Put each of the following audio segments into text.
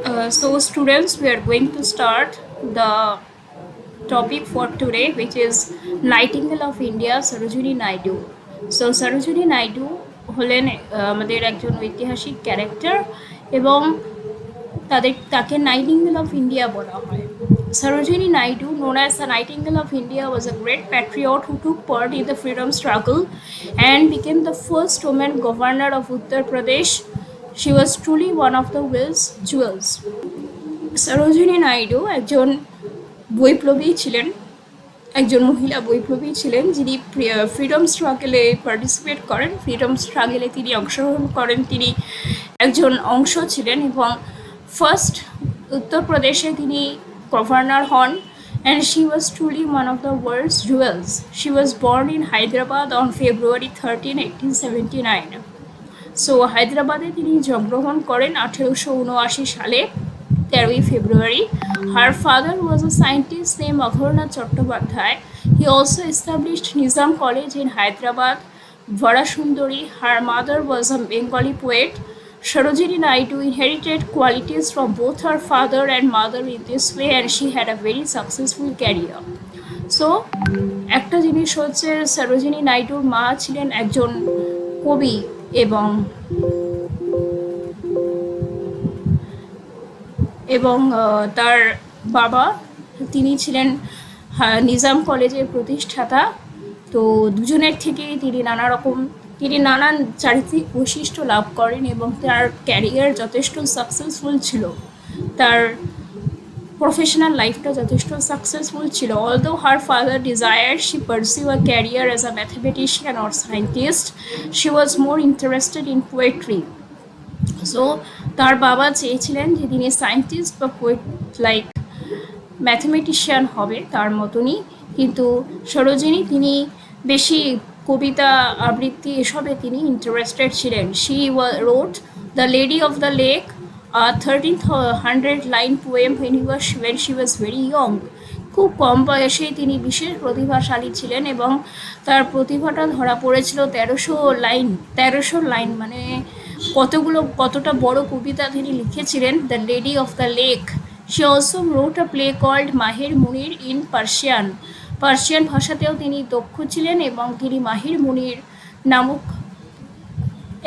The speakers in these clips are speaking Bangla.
So students, we are going to start the topic for today, which is Nightingale of India, Sarojini Naidu. So Sarojini Naidu হলেন আমাদের একজন ঐতিহাসিক ক্যারেক্টার এবং তাকে নাইটিঙ্গেল অফ ইন্ডিয়া বলা হয়। Sarojini Naidu, known as the Nightingale of India, was a great patriot who took part in the freedom struggle and became the first woman governor of Uttar Pradesh. She was truly one of the world's jewels. Sarojini Naidu একজন বৈপ্লবী ছিলেন, একজন মহিলা বৈপ্লবী ছিলেন যিনি ফ্রিডম স্ট্রাগলে পার্টিসিপেট করেন, ফ্রিডম স্ট্রাগলে তিনি অংশগ্রহণ করেন, তিনি একজন অংশ ছিলেন এবং ফার্স্ট উত্তরপ্রদেশে তিনি গভর্নর হন। And she was truly one of the world's jewels. She was born in Hyderabad on February 13, 1879. So হায়দ্রাবাদে তিনি জন্মগ্রহণ করেন 1879 সালে 13 February. Her father was a scientist named Aghornath Chattopadhyay. He also established Nizam College in Hyderabad. Varasundari, her mother, was a Bengali poet. Sarojini Naidu inherited qualities from both her father and mother in this way, and she had a very successful career. So, একটা জিনিস হচ্ছে সরোজিনী নাইডুর মা ছিলেন একজন কবি এবং তার বাবা তিনি ছিলেন নিজাম কলেজের প্রতিষ্ঠাতা। তো দুজনের থেকেই তিনি নানান চারিত্রিক বৈশিষ্ট্য লাভ করেন এবং তার ক্যারিয়ার যথেষ্ট সাকসেসফুল ছিল, তার professional লাইফটা যথেষ্ট সাকসেসফুল ছিল। Although her father desired she pursue a career as a mathematician or scientist, she was more interested in poetry. So তার বাবা চেয়েছিলেন যে তিনি সায়েন্টিস্ট বা পোয়েট লাইক ম্যাথমেটিশিয়ান হবে তার মতনই, কিন্তু সরোজিনী তিনি বেশি কবিতা আবৃত্তি এসবে তিনি ইন্টারেস্টেড ছিলেন। She wrote the lady of the lake, 1300 line poem when she was very young. খুব কম বয়সেই তিনি বিশেষ প্রতিভাশালী ছিলেন এবং তার প্রতিভাটা ধরা পড়েছিল 1300 লাইন মানে কতটা বড় কবিতা তিনি লিখেছিলেন, the lady of the lake. She also wrote a play called Maher Muneer in Persian ভাষাতেও তিনি দক্ষ ছিলেন এবং তিনি মাহির মুনির নামক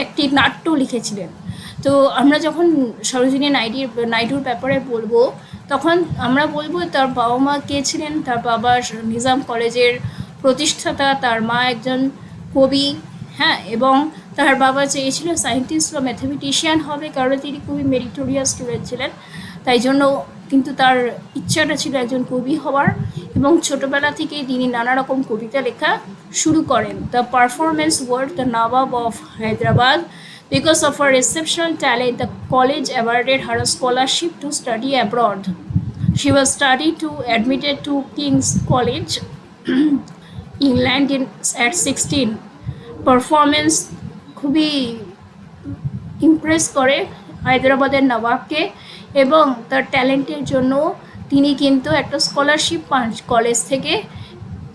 একটি নাট্য লিখেছিলেন। তো আমরা যখন সরোজিনী নাইডুর ব্যাপারে বলবো তখন আমরা বলবো তার বাবা মা কে ছিলেন। তার বাবা নিজাম কলেজের প্রতিষ্ঠাতা, তার মা একজন কবি, হ্যাঁ, এবং তার বাবা চেয়েছিল সায়েন্টিস্ট বা ম্যাথমেটিশিয়ান হবে কারণ তিনি খুবই মেরিটোরিয়াস স্টুডেন্ট ছিলেন, তাই জন্য কিন্তু তার ইচ্ছাটা ছিল একজন কবি হওয়ার এবং ছোটোবেলা থেকেই তিনি নানা রকম কবিতা লেখা শুরু করেন। The performance word the Nawab of Hyderabad. Because of her exceptional talent, the college awarded her a scholarship to study abroad. She was admitted to King's College, England at 16. Performance খুবই ইমপ্রেস করে হায়দ্রাবাদের নবাবকে এবং তার ট্যালেন্টের জন্য তিনি কিন্তু একটা স্কলারশিপ পান কলেজ থেকে,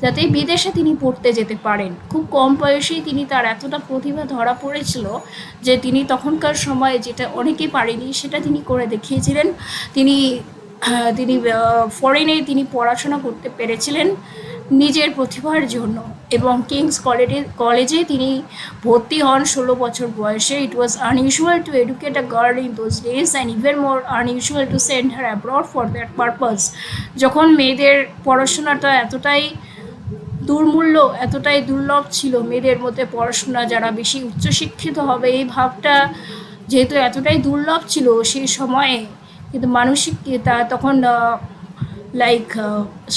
যাতে বিদেশে তিনি পড়তে যেতে পারেন। খুব কম বয়সেই তিনি তার এতটা প্রতিভা ধরা পড়েছিল যে তিনি তখনকার সময়ে যেটা অনেকে পারেনি সেটা তিনি করে দেখিয়েছিলেন। তিনি ফরেনে তিনি পড়াশোনা করতে পেরেছিলেন নিজের প্রতিভার জন্য এবং কিংস কলেজে তিনি ভর্তি হন 16 বছর বয়সে। It was unusual to educate a girl in those days and even more unusual to send her abroad for that purpose. যখন মেয়েদের পড়াশোনাটা এতটাই দুর্লভ ছিল, মেয়েদের মধ্যে পড়াশোনা যারা বেশি উচ্চশিক্ষিত হবে এই ভাবটা যেহেতু এতটাই দুর্লভ ছিল সেই সময়ে, কিন্তু মানসিক তখন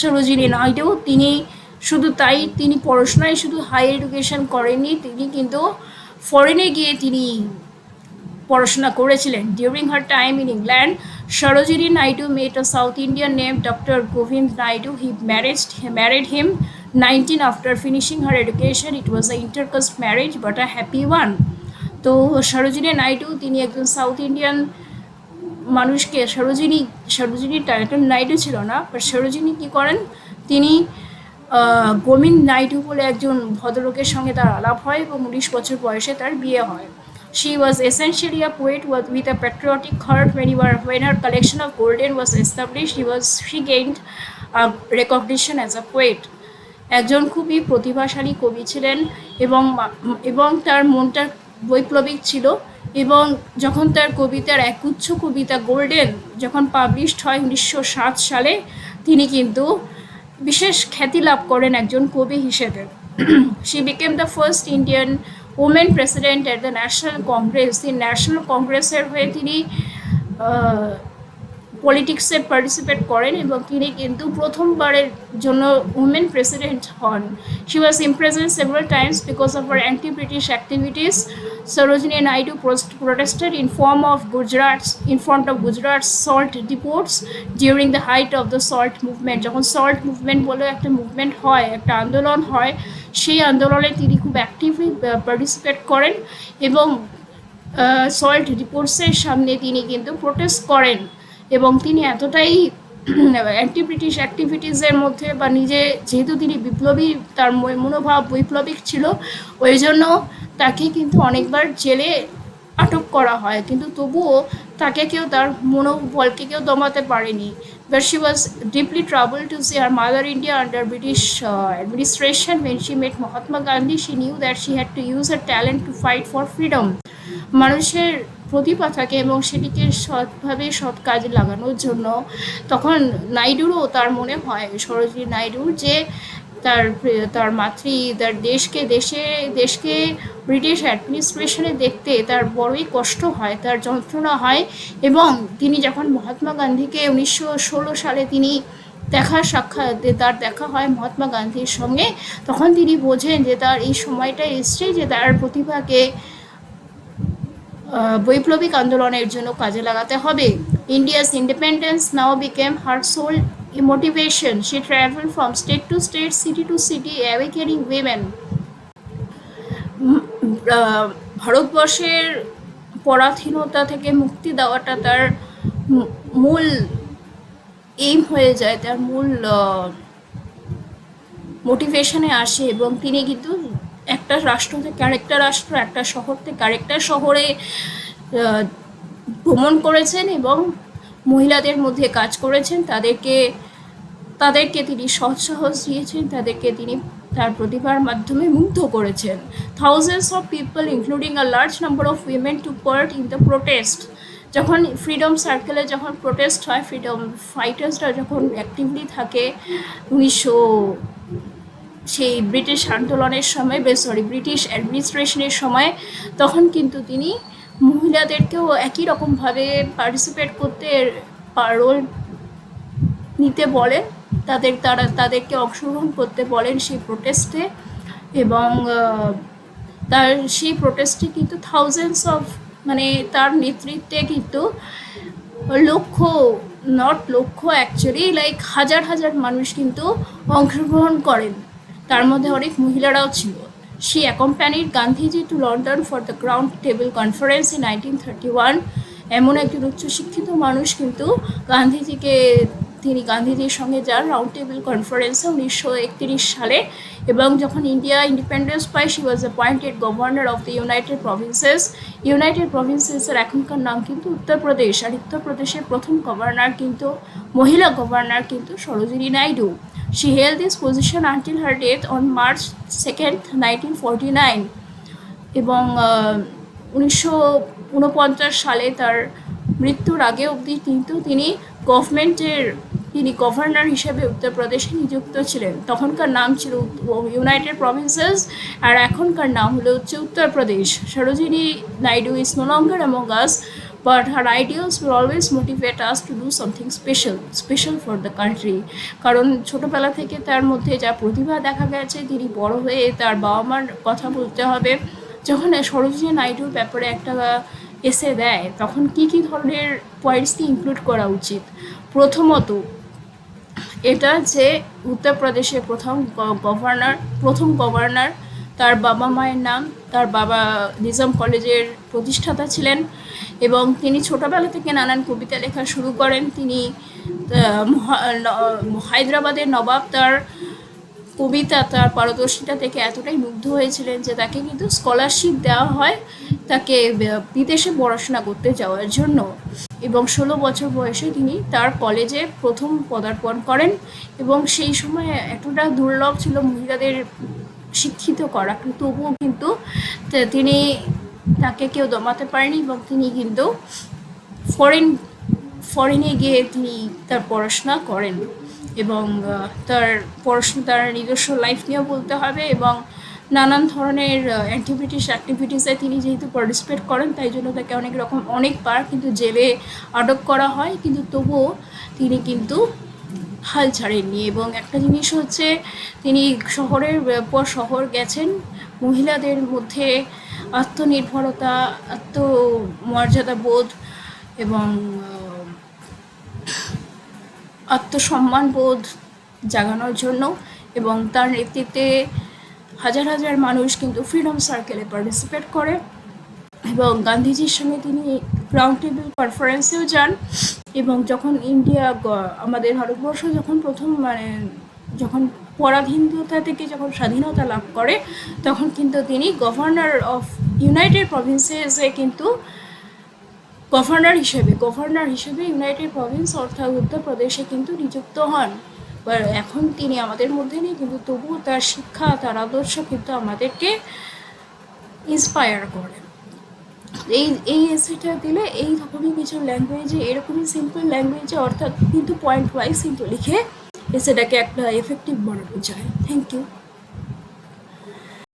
সরোজিনী নাইডু তিনি পড়াশোনায় শুধু হাই এডুকেশন করেননি, তিনি কিন্তু ফরেনে গিয়ে তিনি পড়াশোনা করেছিলেন। During her time in England, Sarojini Naidu met a South Indian named Dr. Govind Naidu. He married him 19 after finishing her education. It was an intercaste marriage but a happy one. তো সরোজিনী নাইডু তিনি একজন সাউথ ইন্ডিয়ান মানুষকে, সরোজিনী নাইডু ছিল না, বাট সরোজিনী কী করেন, তিনি গোবিন্দ নাইডু বলে একজন ভদ্রলোকের সঙ্গে তার আলাপ হয় এবং 19 বছর বয়সে তার বিয়ে হয়। She was essentially a poet with a patriotic heart. When her collection of golden was established, she gained recognition as a poet. একজন খুবই প্রতিভাশালী কবি ছিলেন এবং তার মনটা বৈপ্লবিক ছিল। এবং যখন তার কবিতার একগুচ্ছ কবিতা গোল্ডেন যখন পাবলিশড হয় 1907 সালে, তিনি কিন্তু বিশেষ খ্যাতি লাভ করেন একজন কবি হিসেবে। She became the first Indian women president at the national Congress. তিনি ন্যাশনাল কংগ্রেসের হয়ে তিনি পলিটিক্সে পার্টিসিপেট করেন এবং তিনি কিন্তু প্রথমবারের জন্য উমেন প্রেসিডেন্ট হন। She was imprisoned several times because of her anti British activities. Sarojini Naidu protested in front of Gujarat's salt depots during the height of the salt movement. যখন সল্ট মুভমেন্ট বলে একটা মুভমেন্ট হয়, একটা আন্দোলন হয়, সেই আন্দোলনে তিনি খুব অ্যাক্টিভলি পার্টিসিপেট করেন এবং সল্ট ডিপোর্টসের সামনে তিনি কিন্তু প্রোটেস্ট করেন। এবং তিনি এতটাই অ্যান্টি ব্রিটিশ অ্যাক্টিভিটিসের মধ্যে বা যেহেতু তিনি বিপ্লবী, তার মনোভাব বৈপ্লবিক ছিল, ওই জন্য তাকে কিন্তু অনেকবার জেলে আটক করা হয়, কিন্তু তবুও তাকে তার মনোবলকে দমাতে পারেনি। But she was deeply troubled to see her mother India under British administration. When she met Mahatma Gandhi, she knew that she had to use her talent to fight for freedom. মানুষের প্রতিভা থাকে এবং সেটিকে সৎভাবে সৎ কাজে লাগানোর জন্য তখন নাইডুরও তার মনে হয়, সরোজিনী নাইডুর, যে তার দেশকে ব্রিটিশ অ্যাডমিনিস্ট্রেশনে দেখতে তার বড়ই কষ্ট হয়, তার যন্ত্রণা হয়। এবং তিনি যখন মহাত্মা গান্ধীকে 1916 সালে তিনি তার দেখা হয় মহাত্মা গান্ধীর সঙ্গে, তখন তিনি বোঝেন যে তার এই সময়টা এসছে যে তার প্রতিভাকে বৈপ্লবিক আন্দোলনের জন্য কাজে লাগাতে হবে। India's independence now became her soul motivation. She traveled from state to state, city to city, awakening women. ভারতবর্ষের পরাধীনতা থেকে মুক্তি দেওয়াটা তার মূল এইম হয়ে যায়, তার মূল মোটিভেশনে আসে। এবং তিনি কিন্তু একটা রাষ্ট্র থেকে আরেকটা রাষ্ট্র, একটা শহর থেকে আরেকটা শহরে ভ্রমণ করেছেন এবং মহিলাদের মধ্যে কাজ করেছেন, তাদেরকে তিনি সৎসাহস দিয়েছেন, তাদেরকে তিনি তার প্রতিভার মাধ্যমে মুগ্ধ করেছেন। Thousands of people including a large number of women two part in the protest. যখন ফ্রিডম সার্কেলে যখন প্রোটেস্ট হয়, ফ্রিডম ফাইটার্সরা যখন অ্যাক্টিভলি থাকে সেই ব্রিটিশ আন্দোলনের সময়, ব্রিটিশ অ্যাডমিনিস্ট্রেশনের সময়, তখন কিন্তু তিনি মহিলাদেরকেও একই রকমভাবে পার্টিসিপেট করতে রোল নিতে বলেন, তাদেরকে অংশগ্রহণ করতে বলেন সেই প্রোটেস্টে। এবং সেই প্রোটেস্টে কিন্তু থাউজেন্ডস অফ তার নেতৃত্বে কিন্তু অ্যাকচুয়ালি হাজার হাজার মানুষ কিন্তু অংশগ্রহণ করেন, তার মধ্যে অনেক মহিলারাও ছিল। She accompanied Gandhiji to London for the Round Table Conference in 1931. এমন একজন উচ্চশিক্ষিত মানুষ কিন্তু তিনি গান্ধীজির সঙ্গে যান রাউন্ড টেবিল কনফারেন্সে 1931 সালে। এবং যখন ইন্ডিয়া ইন্ডিপেন্ডেন্স পায়, she was appointed governor of the United প্রভিন্সেসের এখনকার নাম কিন্তু উত্তরপ্রদেশ। আর উত্তরপ্রদেশের প্রথম মহিলা গভর্নর কিন্তু Sarojini Naidu. She held this position until her death on March 2nd, 1949. এবং 1949 সালে তার মৃত্যুর আগে অবধি কিন্তু তিনি গভর্নর হিসেবে উত্তরপ্রদেশে নিযুক্ত ছিলেন। তখনকার নাম ছিল ইউনাইটেড প্রভিন্সেস, আর এখনকার নাম হলো Uttar Pradesh. Sarojini Naidu is no longer among us, but her ideals will always motivate us to do something special for the country. কারণ ছোটোবেলা থেকে তার মধ্যে যা প্রতিভা দেখা গেছে, তিনি বড় হয়ে তার বাবা মার কথা বলতে হবে। যখন সরোজিনী নাইডুর ব্যাপারে একটা এসে দেয়, তখন কী ধরনের পয়েন্টসকে ইনক্লুড করা উচিত। প্রথমত এটা যে উত্তরপ্রদেশের প্রথম গভর্নর, তার বাবা মায়ের নাম, তার বাবা নিজাম কলেজের প্রতিষ্ঠাতা ছিলেন এবং তিনি ছোটোবেলা থেকে নানান কবিতা লেখা শুরু করেন। তিনি হায়দ্রাবাদের নবাব তার কবিতা, তার পারদর্শিতা থেকে এতটাই মুগ্ধ হয়েছিলেন যে তাকে কিন্তু স্কলারশিপ দেওয়া হয় তাকে বিদেশে পড়াশোনা করতে যাওয়ার জন্য, এবং 16 বছর বয়সে তিনি তার কলেজে প্রথম পদার্পণ করেন। এবং সেই সময় এতটা দুর্লভ ছিল মহিলাদের শিক্ষিত করা, কিন্তু তবুও কিন্তু তিনি তাকে কেউ দমাতে পারেনি, এবং তিনি কিন্তু ফরেনে গিয়ে তিনি তার পড়াশোনা করেন। এবং তার পড়াশোনা, তার নিজস্ব লাইফ নিয়েও বলতে হবে, এবং নানান ধরনের অ্যাক্টিভিটিসে তিনি যেহেতু পার্টিসিপেট করেন, তাই জন্য তাকে অনেকবার কিন্তু জেলে আটক করা হয়, কিন্তু তবুও তিনি কিন্তু হাল ছাড়েননি। এবং একটা জিনিস হচ্ছে, তিনি শহরের পর শহর গেছেন, মহিলাদের মধ্যে আত্মনির্ভরতা, আত্মমর্যাদাবোধ এবং আত্মসম্মানবোধ জাগানোর জন্য। এবং তার নেতৃত্বে হাজার হাজার মানুষ কিন্তু ফ্রিডম সার্কেলে পার্টিসিপেট করে, এবং গান্ধীজির সঙ্গে তিনি রাউন্ড টেবিল কনফারেন্সেও যান। এবং যখন আমাদের ভারতবর্ষ যখন প্রথম যখন পরাধীনতা থেকে যখন স্বাধীনতা লাভ করে, তখন কিন্তু তিনি গভর্নর অফ ইউনাইটেড প্রভিন্সেসে কিন্তু গভর্নর হিসেবে ইউনাইটেড প্রভিন্স অর্থাৎ উত্তরপ্রদেশে কিন্তু নিযুক্ত হন। এখন তিনি আমাদের মধ্যে নেই, কিন্তু তবুও তার শিক্ষা, তার আদর্শ কিন্তু আমাদেরকে ইন্সপায়ার করে। এই এসেটা দিলে এই রকমই কিছু ল্যাঙ্গুয়েজে, এরকমই সিম্পল ল্যাঙ্গুয়েজে, অর্থাৎ কিন্তু পয়েন্ট ওয়াইজ কিন্তু লিখে এসেটাকে একটা এফেক্টিভ বানানো যায়। Thank you.